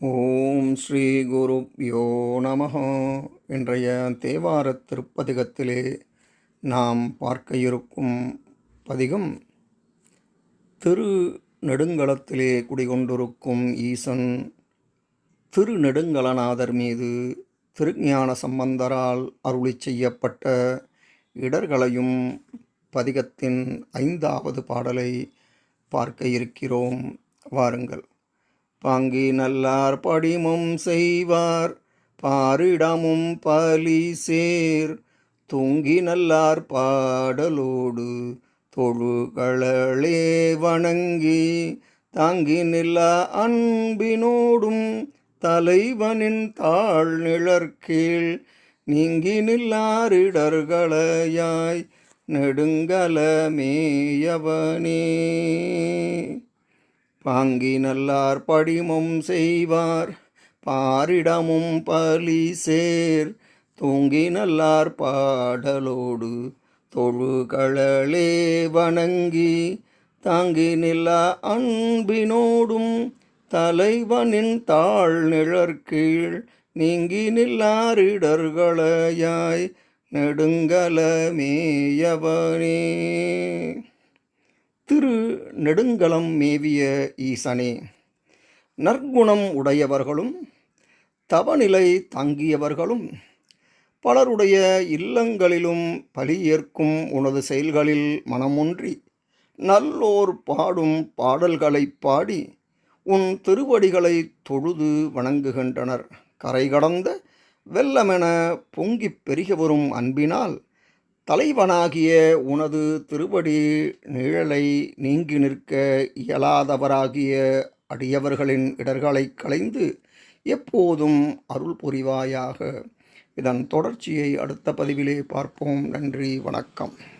ஓம் ஸ்ரீ குருப்யோ நமஹ. இன்றைய தேவார திருப்பதிகத்திலே நாம் பார்க்க இருக்கும் பதிகம் திரு நெடுங்களத்திலே குடிகொண்டிருக்கும் ஈசன் திருநெடுங்களநாதர் மீது திருஞான சம்பந்தரால் அருளி செய்யப்பட்ட இடர்களையும் பதிகத்தின் 5வது பாடலை பார்க்க இருக்கிறோம். வாருங்கள். பாங்கி நல்லார் படிமும் செய்வார் பாரிடமும் பலி சேர் தூங்கி நல்லார் பாடலோடு தொழுகளே வணங்கி தாங்கி நில்லா அன்பினோடும் தலைவனின் தாழ் நிழற்கீழ் நீங்கி நில்லாரிடர்களையாய் நெடுங்கலமேயவனே. பாங்கி நல்லார் படிமும் செய்வார் பாரிடமும் பலி சேர் தூங்கி நல்லார் பாடலோடு தொழுகளே வணங்கி தாங்கி நில்லா அன்பினோடும் தலைவனின் தாழ் நிழற்கீழ் நீங்கி நில்லாரிடர்களையாய் நெடுங்கலமேயவனே. திரு நெடுங்கலம் மேவிய ஈசனே, நற்குணம் உடையவர்களும் தவநிலை தாங்கியவர்களும் பலருடைய இல்லங்களிலும் பலியேற்கும் உனது செயல்களில் மனமொன்றி நல்லோர் பாடும் பாடல்களைப் பாடி உன் திருவடிகளை தொழுது வணங்குகின்றனர். கரை கடந்த வெள்ளமென பொங்கிப் பெருகி வரும் அன்பினால் தலைவனாகிய உனது திருவடி நிழலை நீங்கி நிற்க இயலாதவராகிய அடியவர்களின் இடர்களை களைந்து எப்போதும் அருள் புரிவாயாக. இதன் தொடர்ச்சியை அடுத்த பதிவிலே பார்ப்போம். நன்றி, வணக்கம்.